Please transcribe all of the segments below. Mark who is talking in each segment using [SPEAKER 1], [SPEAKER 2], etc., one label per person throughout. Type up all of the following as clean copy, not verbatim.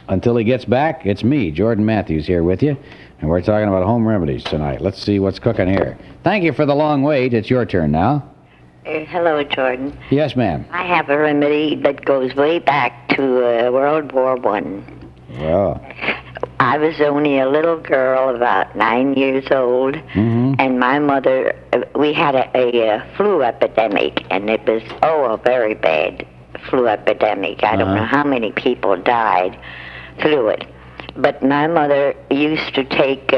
[SPEAKER 1] Until he gets back, it's me, Jordan Matthews, here with you. And we're talking about home remedies tonight. Let's see what's cooking here. Thank you for the long wait. It's your turn now.
[SPEAKER 2] Hello, Jordan.
[SPEAKER 1] Yes, ma'am.
[SPEAKER 2] I have a remedy that goes way back to World War I.
[SPEAKER 1] Well.
[SPEAKER 2] I was only a little girl, about 9 years old, and my mother, we had a flu epidemic, and it was, a very bad flu epidemic. I don't know how many people died through it. But my mother used to take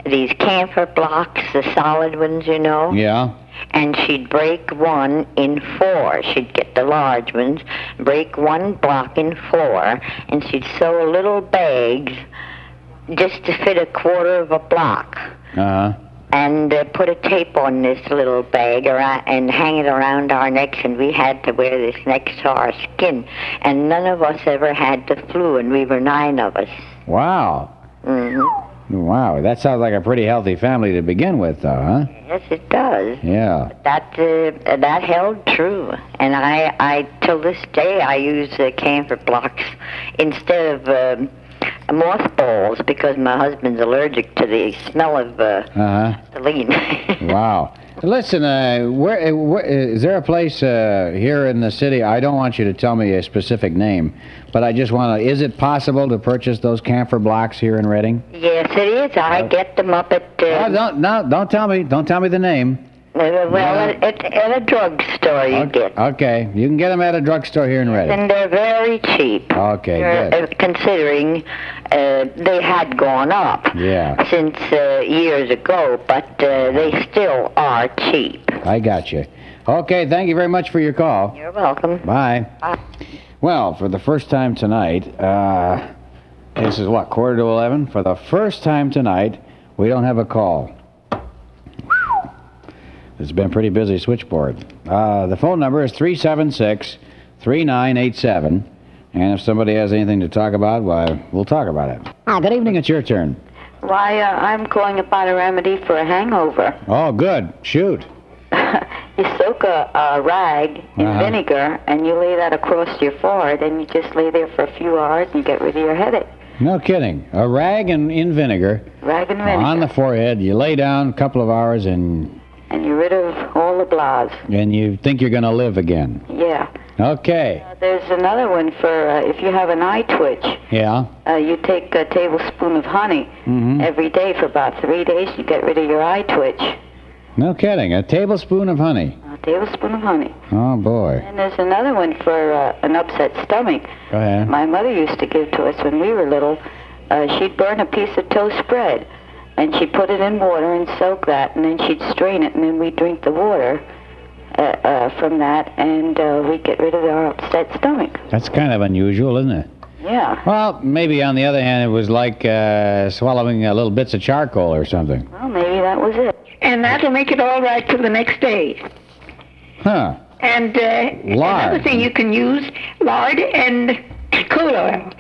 [SPEAKER 2] these camphor blocks, the solid ones, you know.
[SPEAKER 1] Yeah.
[SPEAKER 2] And she'd break one in four. She'd get the large ones, break one block in four, and she'd sew little bags just to fit a quarter of a block. And put a tape on this little bag around, and hang it around our necks, and we had to wear this next to our skin. And none of us ever had the flu, and we were 9 of us.
[SPEAKER 1] Wow. Wow, that sounds like a pretty healthy family to begin with, though, huh?
[SPEAKER 2] Yes, it does.
[SPEAKER 1] Yeah.
[SPEAKER 2] That held true, and I till this day I use camphor blocks instead of mothballs because my husband's allergic to the smell of gasoline.
[SPEAKER 1] Wow. Listen, where is there a place here in the city? I don't want you to tell me a specific name, but I just want to. Is it possible to purchase those camphor blocks here in Reading?
[SPEAKER 2] Yes, it is. I get them up at.
[SPEAKER 1] Don't tell me. Don't tell me the name.
[SPEAKER 2] At a drugstore you get.
[SPEAKER 1] Okay, you can get them at a drugstore here in Reading.
[SPEAKER 2] And they're very cheap.
[SPEAKER 1] Okay, good.
[SPEAKER 2] Considering they had gone up since years ago, but they still are cheap.
[SPEAKER 1] I got you. Okay, thank you very much for your call.
[SPEAKER 2] You're welcome.
[SPEAKER 1] Bye.
[SPEAKER 2] Bye.
[SPEAKER 1] Well, for the first time tonight, this is what, 10:45? For the first time tonight, we don't have a call. It's been a pretty busy switchboard. The phone number is 376-3987. And if somebody has anything to talk about, why, we'll talk about it. Good evening, it's your turn.
[SPEAKER 3] Why, I'm calling about a remedy for a hangover.
[SPEAKER 1] Oh, good. Shoot.
[SPEAKER 3] You soak a rag in vinegar, and you lay that across your forehead, and you just lay there for a few hours, and you get rid of your headache.
[SPEAKER 1] No kidding. A rag in vinegar.
[SPEAKER 3] Rag and vinegar.
[SPEAKER 1] On the forehead. You lay down a couple of hours, and
[SPEAKER 3] you're rid of all the blahs.
[SPEAKER 1] And you think you're going to live again.
[SPEAKER 3] Yeah.
[SPEAKER 1] Okay.
[SPEAKER 3] There's another one for if you have an eye twitch.
[SPEAKER 1] Yeah.
[SPEAKER 3] You take a tablespoon of honey every day for about 3 days. You get rid of your eye twitch.
[SPEAKER 1] No kidding. A tablespoon of honey.
[SPEAKER 3] A tablespoon of honey.
[SPEAKER 1] Oh, boy.
[SPEAKER 3] And there's another one for an upset stomach.
[SPEAKER 1] Go ahead.
[SPEAKER 3] My mother used to give to us when we were little. She'd burn a piece of toast bread. And she'd put it in water and soak that, and then she'd strain it, and then we'd drink the water from that, and we'd get rid of our upset stomach.
[SPEAKER 1] That's kind of unusual, isn't it?
[SPEAKER 3] Yeah.
[SPEAKER 1] Well, maybe on the other hand, it was like swallowing little bits of charcoal or something.
[SPEAKER 3] Well, maybe that was it.
[SPEAKER 4] And that'll make it all right till the next day.
[SPEAKER 1] Huh.
[SPEAKER 4] And
[SPEAKER 1] lard.
[SPEAKER 4] Another thing you can use, lard and coal oil.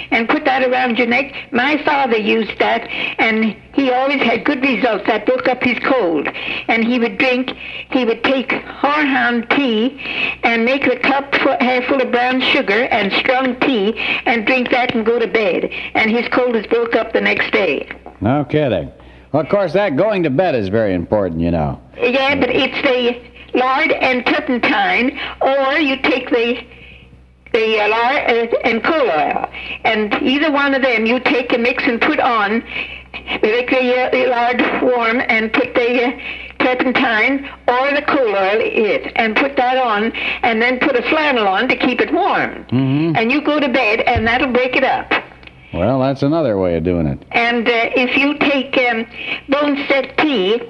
[SPEAKER 4] And put that around your neck. My father used that, and he always had good results. That broke up his cold. And he would take horehound tea and make a cup half full of brown sugar and strong tea and drink that and go to bed. And his cold was broke up the next day.
[SPEAKER 1] No kidding. Well, of course, that going to bed is very important, you know.
[SPEAKER 4] Yeah, but it's the lard and turpentine, or you take the lard and coal oil. And either one of them you take and mix and put on, make the lard warm and put the turpentine or the coal oil in it and put that on, and then put a flannel on to keep it warm. And you go to bed, and that'll break it up.
[SPEAKER 1] Well, that's another way of doing it.
[SPEAKER 4] And if you take boneset tea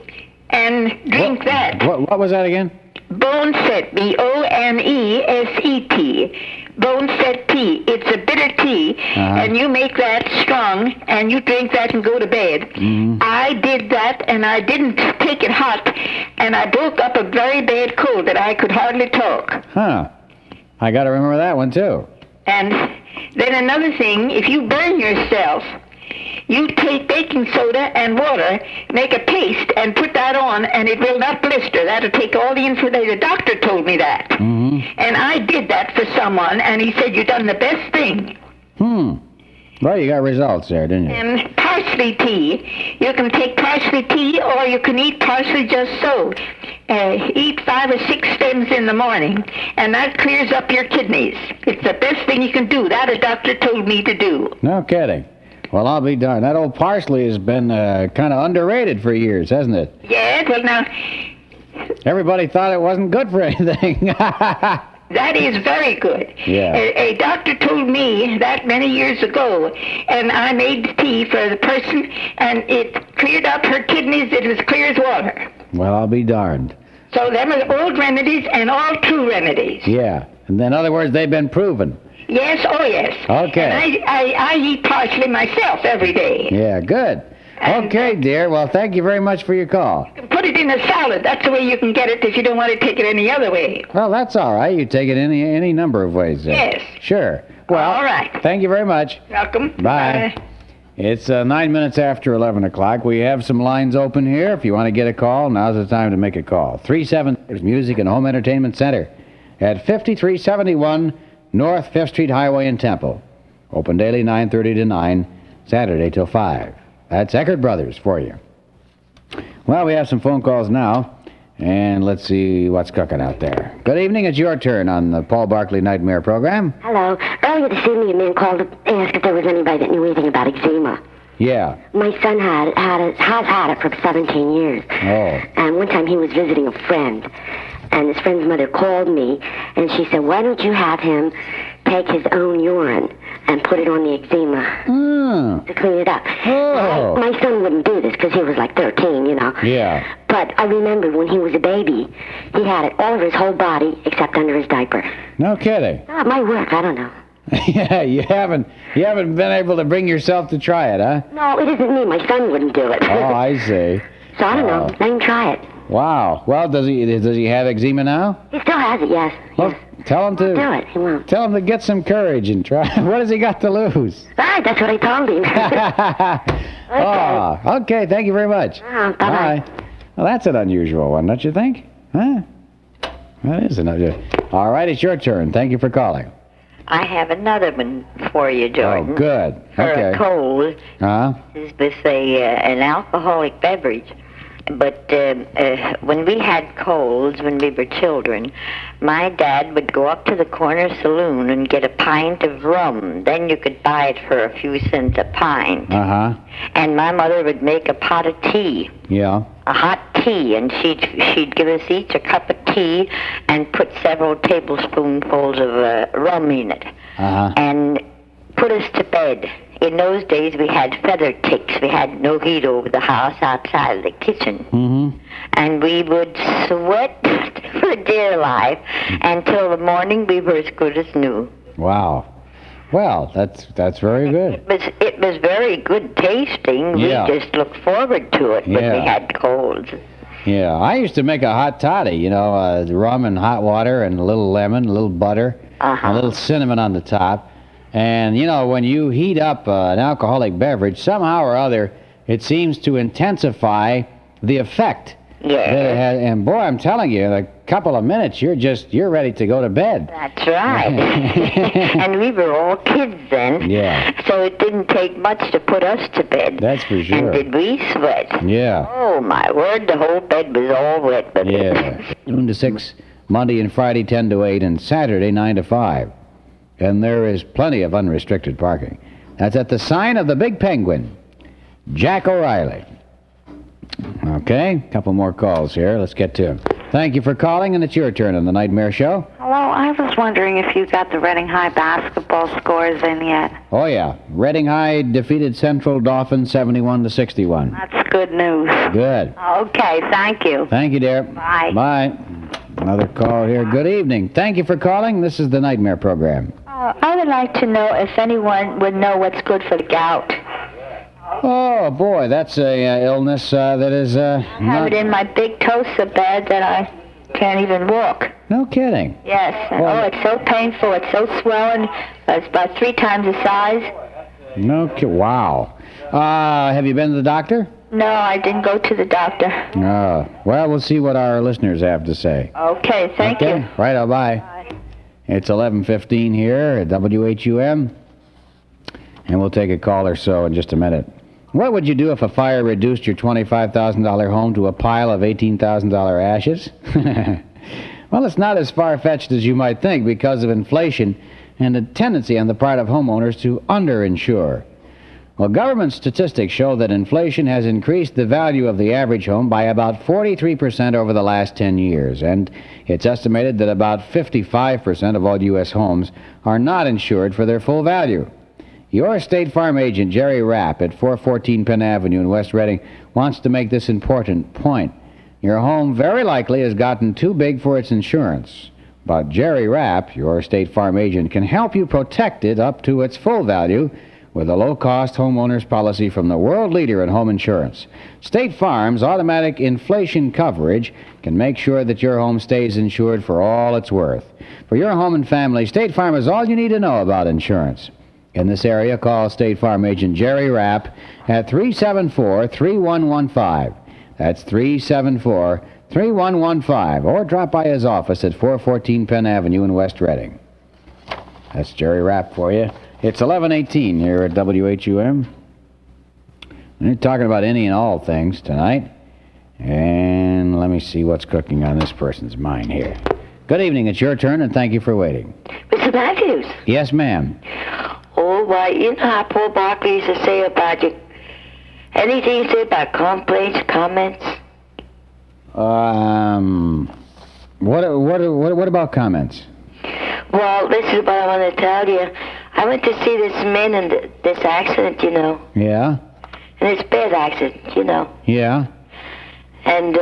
[SPEAKER 4] and drink that.
[SPEAKER 1] What was that again?
[SPEAKER 4] Boneset, Boneset. Boneset tea. It's a bitter tea, and you make that strong, and you drink that and go to bed. I did that, and I didn't take it hot, and I broke up a very bad cold that I could hardly talk.
[SPEAKER 1] Huh. I got to remember that one, too.
[SPEAKER 4] And then another thing, if you burn yourself, you take baking soda and water, make a paste, and put that on, and it will not blister. That'll take all the inflammation. The doctor told me that. And I did that for someone, and he said, you've done the best thing.
[SPEAKER 1] Well, you got results there, didn't you?
[SPEAKER 4] And parsley tea. You can take parsley tea or you can eat parsley just so. Eat 5 or 6 stems in the morning, and that clears up your kidneys. It's the best thing you can do. That a doctor told me to do.
[SPEAKER 1] No kidding. Well, I'll be darned. That old parsley has been kind of underrated for years, hasn't it?
[SPEAKER 4] Yeah, well now,
[SPEAKER 1] Everybody thought it wasn't good for anything.
[SPEAKER 4] that is very good.
[SPEAKER 1] Yeah.
[SPEAKER 4] A doctor told me that many years ago, and I made the tea for the person, and it cleared up her kidneys. It was clear as water.
[SPEAKER 1] Well, I'll be darned.
[SPEAKER 4] So them are old remedies and all true remedies.
[SPEAKER 1] Yeah. And in other words, they've been proven.
[SPEAKER 4] Yes, oh yes.
[SPEAKER 1] Okay.
[SPEAKER 4] And I eat parsley myself every day.
[SPEAKER 1] Yeah, good. Okay, dear. Well, thank you very much for your call.
[SPEAKER 4] You can put it in a salad. That's the way you can get it if you don't want to take it any other way.
[SPEAKER 1] Well, that's all right. You take it any number of ways.
[SPEAKER 4] Yes.
[SPEAKER 1] Sure. Well,
[SPEAKER 4] All right.
[SPEAKER 1] Thank you very much.
[SPEAKER 4] Welcome.
[SPEAKER 1] Bye. It's 9 minutes after 11 o'clock. We have some lines open here. If you want to get a call, now's the time to make a call. 37 Music and Home Entertainment Center at 5371 North 5th Street Highway in Temple. Open daily 9:30 to 9, Saturday till 5. That's Eckert Brothers for you. Well, we have some phone calls now, and let's see what's cooking out there. Good evening. It's your turn on the Paul Barkley Nightmare program.
[SPEAKER 5] Hello. Earlier this evening, a man called to ask if there was anybody that knew anything about eczema.
[SPEAKER 1] Yeah.
[SPEAKER 5] My son has had it for 17 years.
[SPEAKER 1] Oh.
[SPEAKER 5] And one time he was visiting a friend, and his friend's mother called me, and she said, why don't you have him take his own urine and put it on the eczema to clean it up?
[SPEAKER 1] Oh.
[SPEAKER 5] My son wouldn't do this because he was like 13, you know.
[SPEAKER 1] Yeah.
[SPEAKER 5] But I remembered when he was a baby, he had it all over his whole body except under his diaper.
[SPEAKER 1] No kidding.
[SPEAKER 5] It might work, I don't know.
[SPEAKER 1] Yeah, you haven't been able to bring yourself to try it, huh?
[SPEAKER 5] No, it isn't me. My son wouldn't do it.
[SPEAKER 1] Oh, I see.
[SPEAKER 5] So I don't know. Let him try it.
[SPEAKER 1] Wow. Well, does he have eczema now?
[SPEAKER 5] He still has it, yes.
[SPEAKER 1] Well, tell him to
[SPEAKER 5] Do it. He won't.
[SPEAKER 1] tell him to get some courage and try. What has he got to lose?
[SPEAKER 5] Right, that's what I told him.
[SPEAKER 1] Oh, okay. Thank you very much.
[SPEAKER 5] Bye-bye.
[SPEAKER 1] Well, that's an unusual one, don't you think? Huh? That is an unusual. All right, it's your turn. Thank you for calling.
[SPEAKER 2] I have another one for you, Jordan.
[SPEAKER 1] Oh, good.
[SPEAKER 2] For
[SPEAKER 1] Okay.
[SPEAKER 2] a cold.
[SPEAKER 1] Huh?
[SPEAKER 2] This is an alcoholic beverage. But when we had colds when we were children, my dad would go up to the corner saloon and get a pint of rum. Then you could buy it for a few cents a pint.
[SPEAKER 1] Uh-huh.
[SPEAKER 2] And my mother would make a pot of tea,
[SPEAKER 1] Yeah.
[SPEAKER 2] a hot tea, and she'd give us each a cup of tea and put several tablespoonfuls of rum in it.
[SPEAKER 1] Uh-huh.
[SPEAKER 2] And put us to bed. In those days, we had feather ticks. We had no heat over the house outside of the kitchen.
[SPEAKER 1] Mm-hmm.
[SPEAKER 2] And we would sweat for dear life until the morning we were as good as new.
[SPEAKER 1] Wow. Well, that's very good.
[SPEAKER 2] It was very good tasting.
[SPEAKER 1] Yeah.
[SPEAKER 2] We just looked forward to it when
[SPEAKER 1] Yeah.
[SPEAKER 2] we had colds.
[SPEAKER 1] Yeah, I used to make a hot toddy, rum and hot water and a little lemon, a little butter,
[SPEAKER 2] Uh-huh.
[SPEAKER 1] a little cinnamon on the top. And, when you heat up an alcoholic beverage, somehow or other, it seems to intensify the effect that it
[SPEAKER 2] Yeah,
[SPEAKER 1] has. And, boy, I'm telling you, in a couple of minutes, you're ready to go to bed.
[SPEAKER 2] that's right. And we were all kids then.
[SPEAKER 1] Yeah.
[SPEAKER 2] So it didn't take much to put us to bed.
[SPEAKER 1] That's for sure.
[SPEAKER 2] And did we sweat?
[SPEAKER 1] Yeah.
[SPEAKER 2] Oh, my word, the whole bed was all wet with
[SPEAKER 1] Yeah.
[SPEAKER 2] it.
[SPEAKER 1] Noon to 6, Monday and Friday 10 to 8, and Saturday 9 to 5. And there is plenty of unrestricted parking. That's at the sign of the Big Penguin. Jack O'Reilly. Okay, a couple more calls here. Let's get to them. Thank you for calling, and it's your turn on the Nightmare Show.
[SPEAKER 3] Hello, I was wondering if you got the Reading High basketball scores in yet.
[SPEAKER 1] Oh, yeah. Reading High defeated Central Dolphins 71-61.
[SPEAKER 3] That's good news.
[SPEAKER 1] Good.
[SPEAKER 3] Okay, thank you.
[SPEAKER 1] Thank you, dear.
[SPEAKER 3] Bye.
[SPEAKER 1] Bye. Another call here. Good evening. Thank you for calling. This is the Nightmare Program.
[SPEAKER 6] I would like to know if anyone would know what's good for the gout.
[SPEAKER 1] Oh, boy, that's a illness that is
[SPEAKER 6] I have it in my big toe so bad that I can't even walk.
[SPEAKER 1] No kidding.
[SPEAKER 6] Yes.
[SPEAKER 1] Well-
[SPEAKER 6] It's so painful. It's so swollen. It's about 3 times the size.
[SPEAKER 1] Wow. Have you been to the doctor?
[SPEAKER 6] No, I didn't go to the doctor.
[SPEAKER 1] Well, we'll see what our listeners have to say.
[SPEAKER 6] Okay, thank you.
[SPEAKER 1] Right, bye. It's 11:15 here at WHUM. And we'll take a call or so in just a minute. What would you do if a fire reduced your $25,000 home to a pile of $18,000 ashes? Well, it's not as far-fetched as you might think because of inflation and a tendency on the part of homeowners to underinsure. Well, government statistics show that inflation has increased the value of the average home by about 43% over the last 10 years, and it's estimated that about 55% of all U.S. homes are not insured for their full value. Your State Farm agent, Jerry Rapp, at 414 Penn Avenue in West Reading, wants to make this important point. Your home very likely has gotten too big for its insurance, but Jerry Rapp, your State Farm agent, can help you protect it up to its full value with a low-cost homeowner's policy from the world leader in home insurance. State Farm's automatic inflation coverage can make sure that your home stays insured for all it's worth. For your home and family, State Farm is all you need to know about insurance. In this area, call State Farm agent Jerry Rapp at 374-3115. That's 374-3115. Or drop by his office at 414 Penn Avenue in West Reading. That's Jerry Rapp for you. It's 11:18 here at WHUM. We're talking about any and all things tonight. And let me see what's cooking on this person's mind here. Good evening. It's your turn, and thank you for waiting.
[SPEAKER 2] Mr. Matthews.
[SPEAKER 1] Yes, ma'am.
[SPEAKER 2] Oh, why, you know how Paul Barkley used to say about you? Anything you say about complaints, comments?
[SPEAKER 1] What about comments?
[SPEAKER 2] Well, this is what I want to tell you. I went to see this man in this accident, you know.
[SPEAKER 1] Yeah?
[SPEAKER 2] And it's a bad accident, you know.
[SPEAKER 1] Yeah?
[SPEAKER 2] And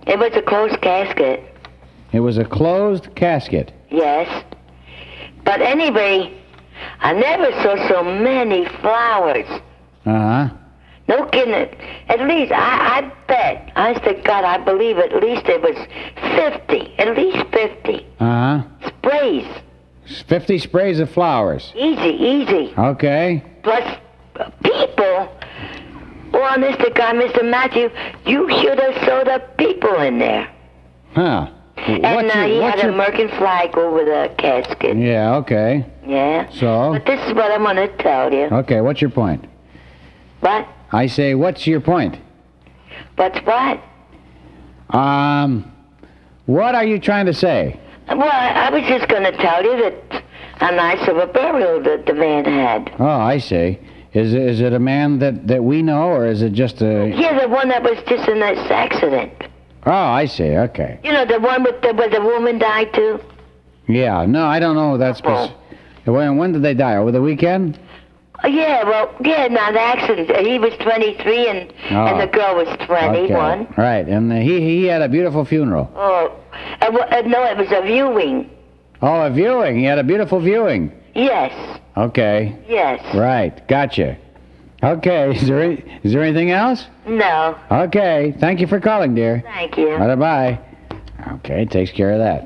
[SPEAKER 2] it was a closed casket.
[SPEAKER 1] It was a closed casket.
[SPEAKER 2] Yes. But anyway, I never saw so many flowers.
[SPEAKER 1] Uh-huh.
[SPEAKER 2] No kidding. At least, I bet, honest to God, I believe at least there was 50. At least 50.
[SPEAKER 1] Uh-huh.
[SPEAKER 2] Sprays.
[SPEAKER 1] 50 sprays of flowers.
[SPEAKER 2] Easy.
[SPEAKER 1] Okay.
[SPEAKER 2] Plus, people. Oh, honest to God, Mr. Matthew, you should have sewed up people in there.
[SPEAKER 1] Huh.
[SPEAKER 2] And he had a American flag over the casket.
[SPEAKER 1] Yeah, okay.
[SPEAKER 2] Yeah.
[SPEAKER 1] So?
[SPEAKER 2] But this is what I'm going to tell you.
[SPEAKER 1] Okay, what's your point?
[SPEAKER 2] What?
[SPEAKER 1] I say, what's your point?
[SPEAKER 2] What's what?
[SPEAKER 1] What are you trying to say?
[SPEAKER 2] Well, I was just going to tell you that how nice of a burial that the man had.
[SPEAKER 1] Oh, I see. Is it a man that we know, or is it just a...
[SPEAKER 2] Yeah, the one that was just in this accident.
[SPEAKER 1] Oh, I see, okay.
[SPEAKER 2] You know, the one where the woman died too?
[SPEAKER 1] Yeah, no, I don't know that specific... When did they die? Over the weekend?
[SPEAKER 2] Yeah, the accident. He was 23 and the girl was 21.
[SPEAKER 1] Okay. Right, and he had a beautiful funeral.
[SPEAKER 2] Oh, no, it was a viewing.
[SPEAKER 1] Oh, a viewing. He had a beautiful viewing.
[SPEAKER 2] Yes.
[SPEAKER 1] Okay.
[SPEAKER 2] Yes.
[SPEAKER 1] Right, gotcha. Okay, is there anything else?
[SPEAKER 2] No.
[SPEAKER 1] Okay, thank you for calling, dear.
[SPEAKER 2] Thank you.
[SPEAKER 1] Bye-bye. Okay, takes care of that.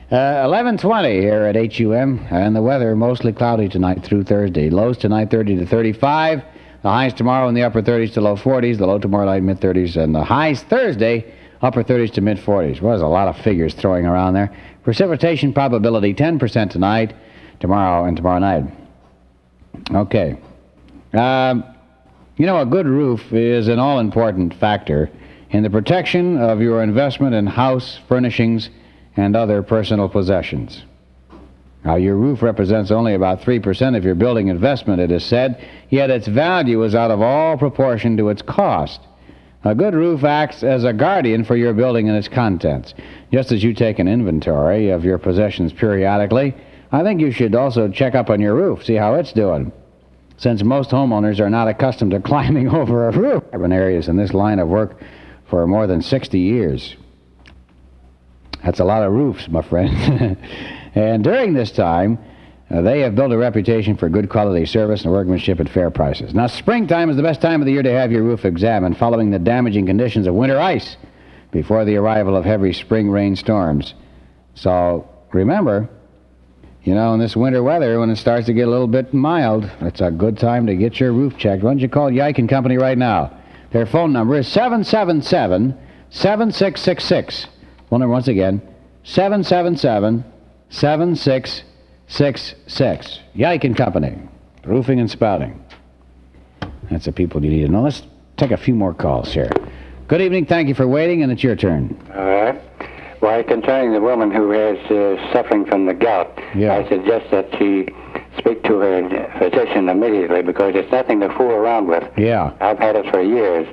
[SPEAKER 1] 11:20 here at HUM, and the weather mostly cloudy tonight through Thursday. Lows tonight 30 to 35. The highs tomorrow in the upper 30s to low 40s. The low tomorrow night mid 30s, and the highs Thursday upper 30s to mid 40s. Well, there's a lot of figures throwing around there. Precipitation probability 10% tonight, tomorrow, and tomorrow night. Okay. A good roof is an all-important factor in the protection of your investment in house furnishings and other personal possessions. Now, your roof represents only about 3% of your building investment, it is said, yet its value is out of all proportion to its cost. A good roof acts as a guardian for your building and its contents. Just as you take an inventory of your possessions periodically, I think you should also check up on your roof, see how it's doing. Since most homeowners are not accustomed to climbing over a roof, urban areas in this line of work for more than 60 years. That's a lot of roofs, my friend. And during this time, they have built a reputation for good quality service and workmanship at fair prices. Now, springtime is the best time of the year to have your roof examined following the damaging conditions of winter ice before the arrival of heavy spring rain storms. So, remember, in this winter weather, when it starts to get a little bit mild, it's a good time to get your roof checked. Why don't you call Yike & Company right now? Their phone number is 777-7666. Phone number once again, 777-7666. Yike & Company. Roofing and spouting. That's the people you need to know. Let's take a few more calls here. Good evening. Thank you for waiting, and it's your turn.
[SPEAKER 7] All right. Why, concerning the woman who is suffering from the gout,
[SPEAKER 1] Yeah.
[SPEAKER 7] I suggest that she speak to her physician immediately because it's nothing to fool around with.
[SPEAKER 1] Yeah.
[SPEAKER 7] I've had it for years,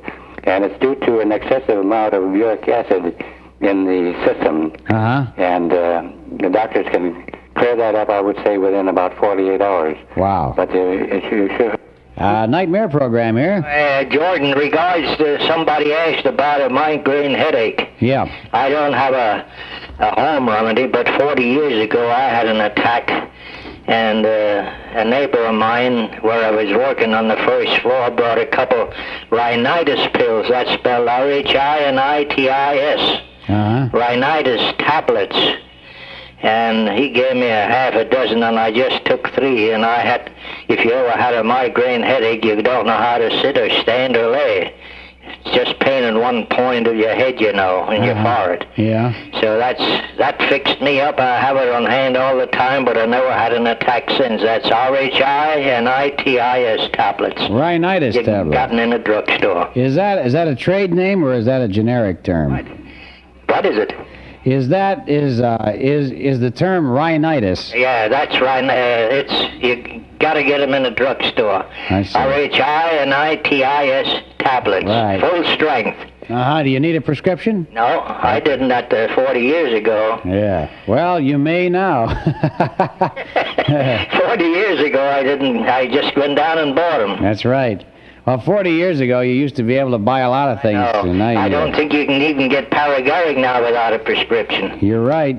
[SPEAKER 7] and it's due to an excessive amount of uric acid in the system.
[SPEAKER 1] Uh-huh.
[SPEAKER 7] And the doctors can clear that up, I would say, within about 48 hours.
[SPEAKER 1] Wow.
[SPEAKER 7] But you should...
[SPEAKER 1] Nightmare program here.
[SPEAKER 8] Jordan, regards to somebody asked about a migraine headache.
[SPEAKER 1] Yeah.
[SPEAKER 8] I don't have a home remedy, but 40 years ago I had an attack, and a neighbor of mine where I was working on the first floor brought a couple rhinitis pills. That's spelled R-H-I-N-I-T-I-S.
[SPEAKER 1] Uh-huh.
[SPEAKER 8] Rhinitis tablets. And he gave me a half a dozen, and I just took 3. And I had, if you ever had a migraine headache, you don't know how to sit or stand or lay. It's just pain in one point of your head, you know, in your forehead.
[SPEAKER 1] Yeah.
[SPEAKER 8] So that fixed me up. I have it on hand all the time, but I never had an attack since. That's R-H-I-N-I-T-I-S tablets.
[SPEAKER 1] Rhinitis
[SPEAKER 8] You've
[SPEAKER 1] tablet.
[SPEAKER 8] gotten in a drugstore.
[SPEAKER 1] Is that a trade name or is that a generic term?
[SPEAKER 8] What is it?
[SPEAKER 1] Is the term rhinitis?
[SPEAKER 8] Yeah, that's right. You got to get them in a drugstore.
[SPEAKER 1] I see.
[SPEAKER 8] R-H-I-N-I-T-I-S tablets.
[SPEAKER 1] Right.
[SPEAKER 8] Full strength.
[SPEAKER 1] Uh-huh. Do you need a prescription?
[SPEAKER 8] No, I didn't that 40 years ago.
[SPEAKER 1] Yeah. Well, you may now.
[SPEAKER 8] 40 years ago, I didn't. I just went down and bought them.
[SPEAKER 1] That's right. Well, 40 years ago, you used to be able to buy a lot of things.
[SPEAKER 8] No,
[SPEAKER 1] and now
[SPEAKER 8] I don't think you can even get Paragaric now without a prescription.
[SPEAKER 1] You're right.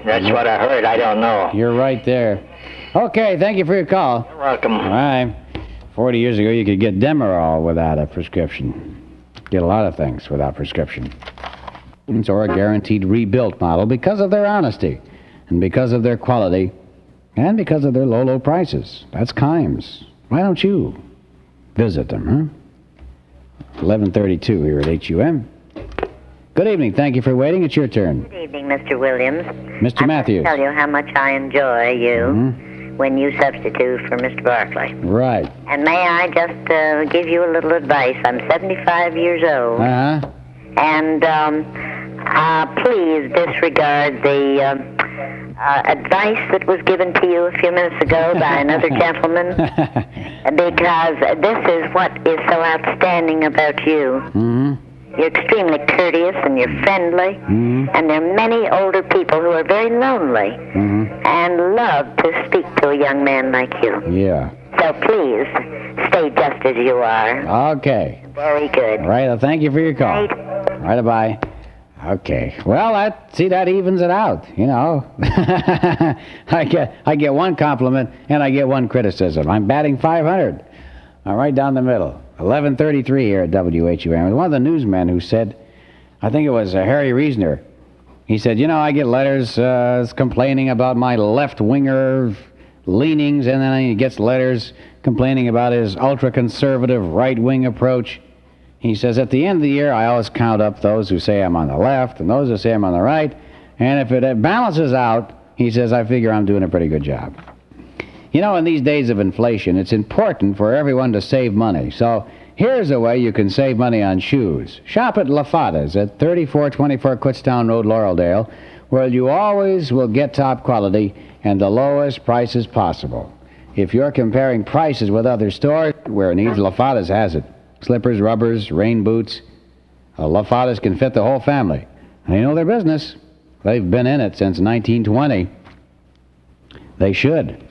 [SPEAKER 8] That's what I heard. I don't know.
[SPEAKER 1] You're right there. Okay, thank you for your call.
[SPEAKER 8] You're welcome.
[SPEAKER 1] All right. 40 years ago, you could get Demerol without a prescription. Get a lot of things without prescription. It's or a guaranteed rebuilt model because of their honesty and because of their quality and because of their low prices. That's Kimes. Why don't you visit them, huh? 11:32 here at HUM. Good evening. Thank you for waiting. It's your turn.
[SPEAKER 2] Good evening, Mr. Williams.
[SPEAKER 1] Mr. Matthews.
[SPEAKER 2] I tell you how much I enjoy you when you substitute for Mr. Barclay.
[SPEAKER 1] Right.
[SPEAKER 2] And may I just give you a little advice? I'm 75 years old.
[SPEAKER 1] Uh-huh.
[SPEAKER 2] And please disregard the advice that was given to you a few minutes ago by another gentleman, because this is what is so outstanding about you.
[SPEAKER 1] Mm-hmm.
[SPEAKER 2] You're extremely courteous and you're friendly, and there are many older people who are very lonely and love to speak to a young man like you.
[SPEAKER 1] Yeah.
[SPEAKER 2] So please, stay just as you are.
[SPEAKER 1] Okay.
[SPEAKER 2] Very good.
[SPEAKER 1] All right. Well, thank you for your call.
[SPEAKER 2] Right.
[SPEAKER 1] All right. Bye. Okay. Well, that evens it out. You know, I get one compliment and I get one criticism. I'm batting 500. I'm right down the middle. 11:33 here at WHUM. It was one of the newsmen who said, I think it was Harry Reasoner. He said, you know, I get letters complaining about my left-winger leanings, and then he gets letters complaining about his ultra-conservative right-wing approach. He says, at the end of the year, I always count up those who say I'm on the left and those who say I'm on the right, and if it balances out, he says, I figure I'm doing a pretty good job. You know, in these days of inflation, it's important for everyone to save money. So here's a way you can save money on shoes. Shop at LaFata's at 3424 Kutztown Road, Laureldale, where you always will get top quality and the lowest prices possible. If you're comparing prices with other stores, where it needs, LaFata's has it. Slippers, rubbers, rain boots. LaFata's can fit the whole family. They know their business. They've been in it since 1920. They should.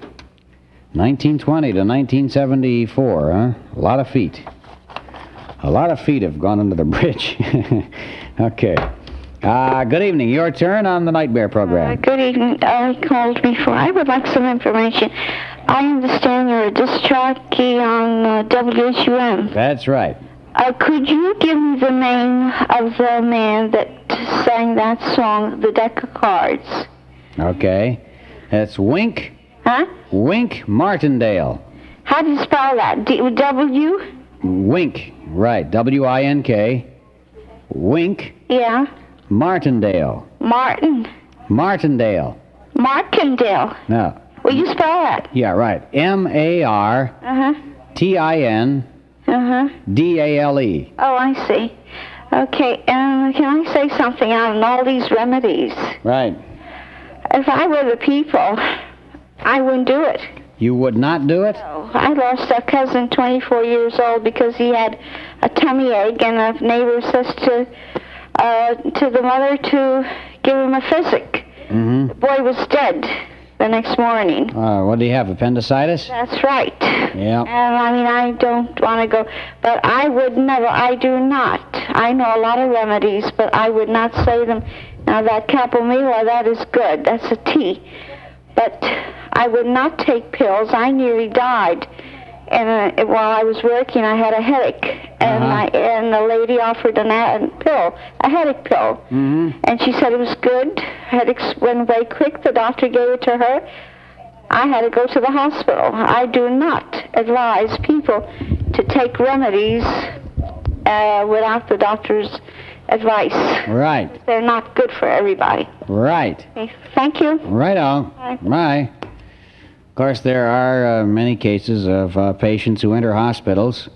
[SPEAKER 1] 1920 to 1974, huh? A lot of feet. A lot of feet have gone under the bridge. Okay. Good evening. Your turn on the Nightmare program.
[SPEAKER 6] Good evening. I called before. I would like some information. I understand you're a disc jockey on WHUM.
[SPEAKER 1] That's right.
[SPEAKER 6] Could you give me the name of the man that sang that song, The Deck of Cards?
[SPEAKER 1] Okay. That's Wink.
[SPEAKER 6] Huh?
[SPEAKER 1] Wink Martindale.
[SPEAKER 6] How do you spell that? W?
[SPEAKER 1] Wink. Right. W-I-N-K. Wink
[SPEAKER 6] Yeah.
[SPEAKER 1] Martindale.
[SPEAKER 6] Martin.
[SPEAKER 1] Martindale.
[SPEAKER 6] Martindale.
[SPEAKER 1] No.
[SPEAKER 6] Will you spell that?
[SPEAKER 1] Yeah, right. MARTINDALE.
[SPEAKER 6] Oh, I see. Okay, can I say something on all these remedies?
[SPEAKER 1] Right.
[SPEAKER 6] If I were the people, I wouldn't do it.
[SPEAKER 1] You would not do it?
[SPEAKER 6] No. I lost a cousin, 24 years old, because he had a tummy ache, and a neighbor says to the mother to give him a physic.
[SPEAKER 1] Mm-hmm.
[SPEAKER 6] The boy was dead the next morning.
[SPEAKER 1] What do you have, appendicitis?
[SPEAKER 6] That's right.
[SPEAKER 1] Yeah.
[SPEAKER 6] And I mean, I don't want to go, but I would never, I do not. I know a lot of remedies, but I would not say them. Now that Capomila, that is good. That's a tea. But I would not take pills. I nearly died. And while I was working, I had a headache. And and the lady offered a headache pill.
[SPEAKER 1] Mm-hmm.
[SPEAKER 6] And she said it was good. Headaches went away quick. The doctor gave it to her. I had to go to the hospital. I do not advise people to take remedies without the doctor's advice.
[SPEAKER 1] Right.
[SPEAKER 6] They're not good for everybody.
[SPEAKER 1] Right.
[SPEAKER 6] Okay, thank you.
[SPEAKER 1] Right on. Bye. Of course, there are many cases of patients who enter hospitals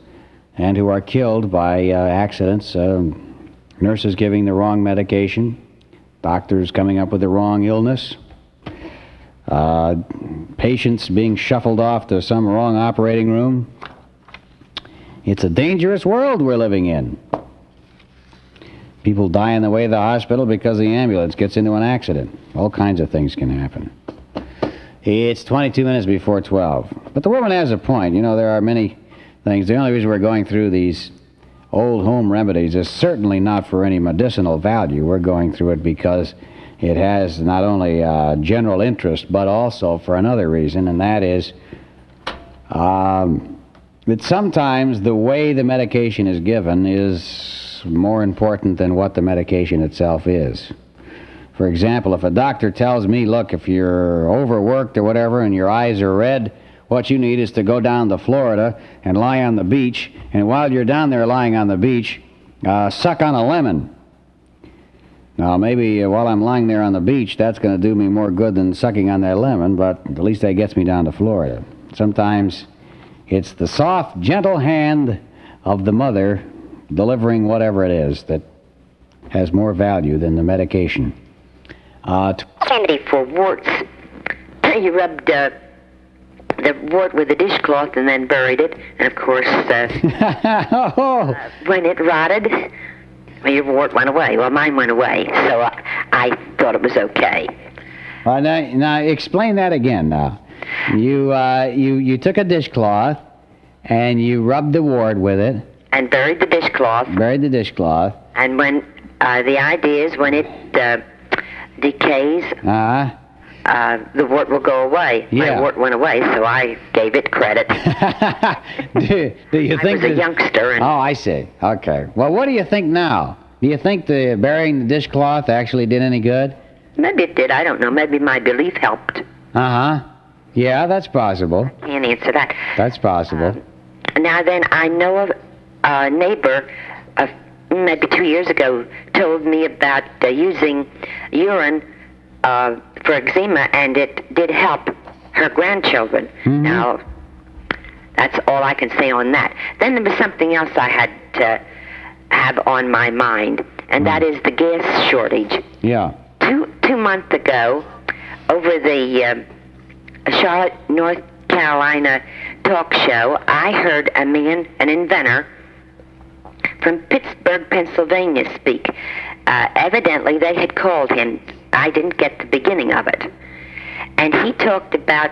[SPEAKER 1] and who are killed by accidents. Nurses giving the wrong medication, doctors coming up with the wrong illness, patients being shuffled off to some wrong operating room. It's a dangerous world we're living in. People die on the way to the hospital because the ambulance gets into an accident. All kinds of things can happen. It's 22 minutes before 12. But the woman has a point. You know, there are many things. The only reason we're going through these old home remedies is certainly not for any medicinal value. We're going through it because it has not only general interest, but also for another reason, and that is that sometimes the way the medication is given is more important than what the medication itself is. For example, if a doctor tells me, look, if you're overworked or whatever and your eyes are red, what you need is to go down to Florida and lie on the beach, and while you're down there lying on the beach, suck on a lemon. Now, maybe while I'm lying there on the beach, that's going to do me more good than sucking on that lemon, but at least that gets me down to Florida. Sometimes it's the soft, gentle hand of the mother delivering whatever it is that has more value than the medication.
[SPEAKER 2] Remedy for warts. You rubbed the wart with a dishcloth and then buried it. And of course, when it rotted, your wart went away. Well, mine went away, so I thought it was okay.
[SPEAKER 1] Now explain that again. Now, you took a dishcloth and you rubbed the wart with it.
[SPEAKER 2] And buried the dishcloth. And when the idea is when it decays, the wart will go away.
[SPEAKER 1] Yeah.
[SPEAKER 2] My wart went away, so I gave it credit.
[SPEAKER 1] Do you think
[SPEAKER 2] I was a youngster. And
[SPEAKER 1] I see. Okay. Well, what do you think now? Do you think the burying the dishcloth actually did any good?
[SPEAKER 2] Maybe it did. I don't know. Maybe my belief helped.
[SPEAKER 1] Yeah, that's possible.
[SPEAKER 2] Can't answer that.
[SPEAKER 1] That's possible.
[SPEAKER 2] Now then, I know of a neighbor, maybe 2 years ago, told me about using urine for eczema, and it did help her grandchildren.
[SPEAKER 1] Mm-hmm.
[SPEAKER 2] Now, that's all I can say on that. Then there was something else I had to have on my mind, and that is the gas shortage.
[SPEAKER 1] Yeah.
[SPEAKER 2] 2 months ago, over the Charlotte, North Carolina talk show, I heard a man, an inventor, from Pittsburgh, Pennsylvania speak. Evidently, they had called him. I didn't get the beginning of it. And he talked about